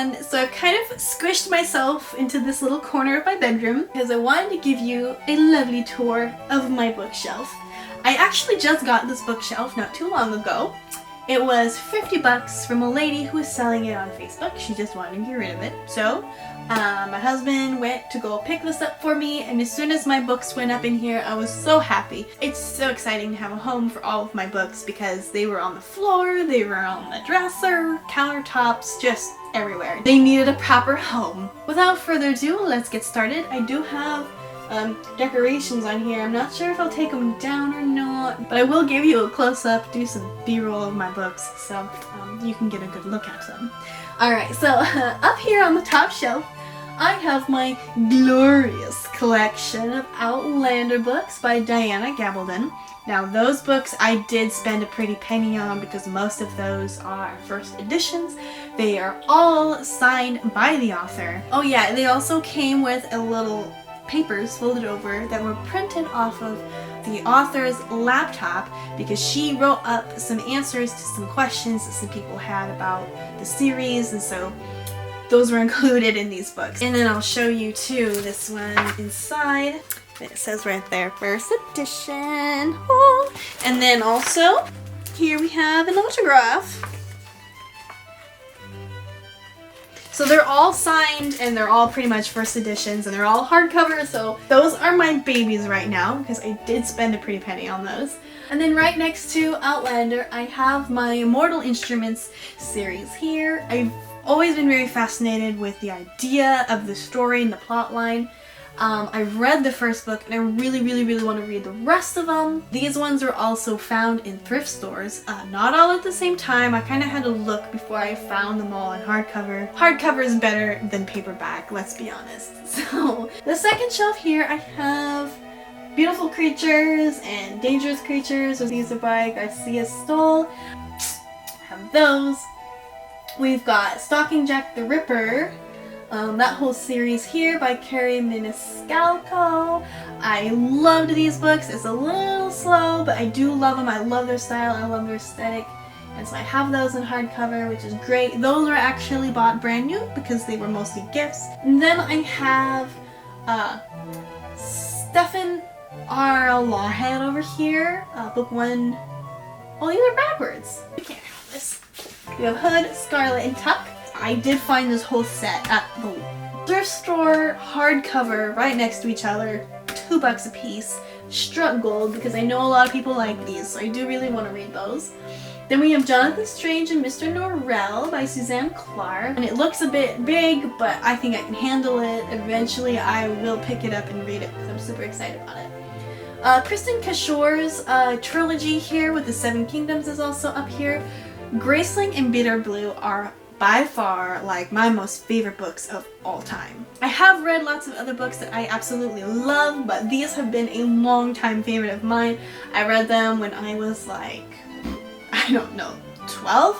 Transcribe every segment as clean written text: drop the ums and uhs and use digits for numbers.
fun. So I've kind of squished myself into this little corner of my bedroom because I wanted to give you a lovely tour of my bookshelf. I actually just got this bookshelf not too long ago. It was $50 from a lady who was selling it on Facebook. She just wanted to get rid of it. So my husband went to go pick this up for me, and as soon as my books went up in here, I was so happy. It's so exciting to have a home for all of my books because they were on the floor, they were on the dresser, countertops, just everywhere. They needed a proper home. Without further ado, let's get started. I do have decorations on here. I'm not sure if I'll take them down or not, but I will give you a close-up, do some b-roll of my books so you can get a good look at them. Alright, so up here on the top shelf I have my glorious collection of Outlander books by Diana Gabaldon. Now those books I did spend a pretty penny on because most of those are first editions. They are all signed by the author. Oh yeah, they also came with a little papers folded over that were printed off of the author's laptop because she wrote up some answers to some questions that some people had about the series, and so those were included in these books. And then I'll show you too this one inside. It says right there, first edition. Oh. And then also here we have an autograph. So they're all signed and they're all pretty much first editions and they're all hardcover, so those are my babies right now because I did spend a pretty penny on those. And then right next to Outlander I have my Mortal Instruments series here. I've always been very fascinated with the idea of the story and the plot line. I've read the first book and I really want to read the rest of them. These ones are also found in thrift stores, not all at the same time. I kind of had to look before I found them all in hardcover. Hardcover is better than paperback, let's be honest. So the second shelf here I have Beautiful Creatures and Dangerous Creatures. These are by Garcia Stoll. I have those. We've got Stalking Jack the Ripper. That whole series here by Carrie Maniscalco. I loved these books. It's a little slow, but I do love them. I love their style. I love their aesthetic. And so I have those in hardcover, which is great. Those were actually bought brand new because they were mostly gifts. And then I have Stephen R. Lawhead over here. Book 1. Oh, these are backwards. I can't have this. We have Hood, Scarlet, and Tuck. I did find this whole set at the thrift store, hardcover, right next to each other, $2 a piece, struck gold because I know a lot of people like these, so I do really want to read those. Then we have Jonathan Strange and Mr. Norrell by Suzanne Clark, and it looks a bit big, but I think I can handle it. Eventually I will pick it up and read it because I'm super excited about it. Kristen Cashore's trilogy here with the Seven Kingdoms is also up here. Graceling and Bitter Blue are by far like my most favorite books of all time. I have read lots of other books that I absolutely love, but these have been a long time favorite of mine. I read them when I was like, I don't know, 12?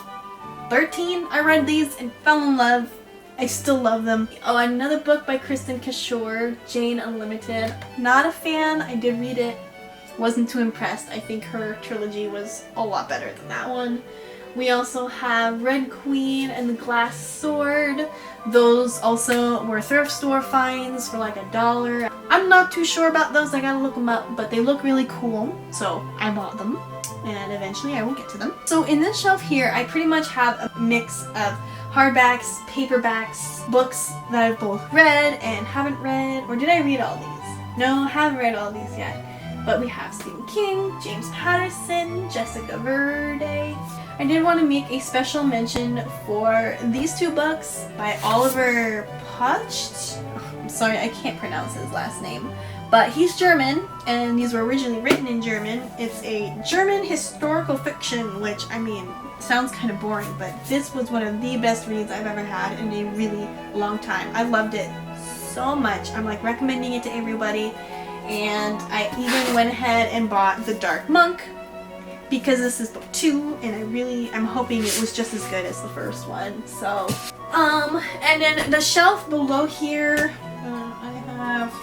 13? I read these and fell in love. I still love them. Oh, another book by Kristen Cashore, Jane Unlimited. Not a fan. I did read it. Wasn't too impressed. I think her trilogy was a lot better than that one. We also have Red Queen and the Glass Sword. Those also were thrift store finds for like $1. I'm not too sure about those, I gotta look them up, but they look really cool, so I bought them, and eventually I will get to them. So in this shelf here, I pretty much have a mix of hardbacks, paperbacks, books that I've both read and haven't read, or did I read all these? No, I haven't read all these yet. But we have Stephen King, James Patterson, Jessica Verde. I did want to make a special mention for these two books by Oliver Pucht. I'm sorry, I can't pronounce his last name. But he's German, and these were originally written in German. It's a German historical fiction, which, I mean, sounds kind of boring, but this was one of the best reads I've ever had in a really long time. I loved it so much. I'm like recommending it to everybody. And I even went ahead and bought The Dark Monk because this is book 2, and I'm hoping it was just as good as the first one. So, and then the shelf below here, I have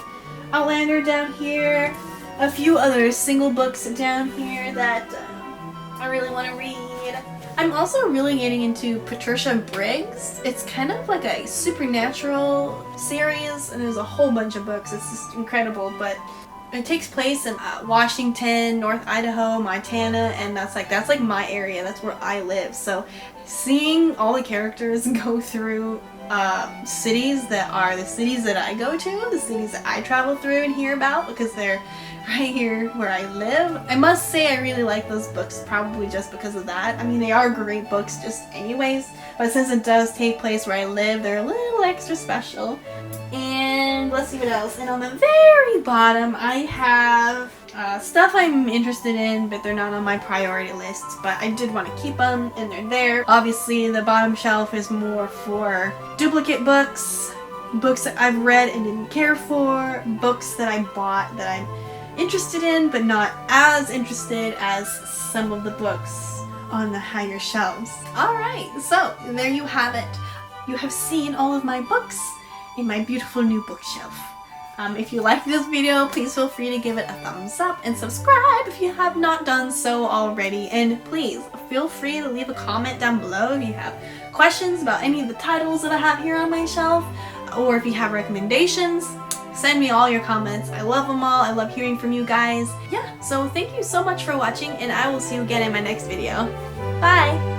Outlander down here, a few other single books down here that I really want to read. I'm also really getting into Patricia Briggs. It's kind of like a supernatural series, and there's a whole bunch of books. It's just incredible, but it takes place in Washington, North Idaho, Montana, and that's like my area. That's where I live. So seeing all the characters go through cities that are the cities that I go to, the cities that I travel through and hear about, because they're right here where I live. I must say I really like those books, probably just because of that. I mean, they are great books just anyways, but since it does take place where I live, they're a little extra special. And let's see what else. And on the very bottom, I have stuff I'm interested in, but they're not on my priority lists, but I did want to keep them, and they're there. Obviously, the bottom shelf is more for duplicate books, books that I've read and didn't care for, books that I bought that I'm interested in, but not as interested as some of the books on the higher shelves. Alright, so there you have it. You have seen all of my books in my beautiful new bookshelf. If you liked this video, please feel free to give it a thumbs up and subscribe if you have not done so already. And please feel free to leave a comment down below if you have questions about any of the titles that I have here on my shelf, or if you have recommendations. Send me all your comments. I love them all. I love hearing from you guys. Yeah, so thank you so much for watching, and I will see you again in my next video. Bye!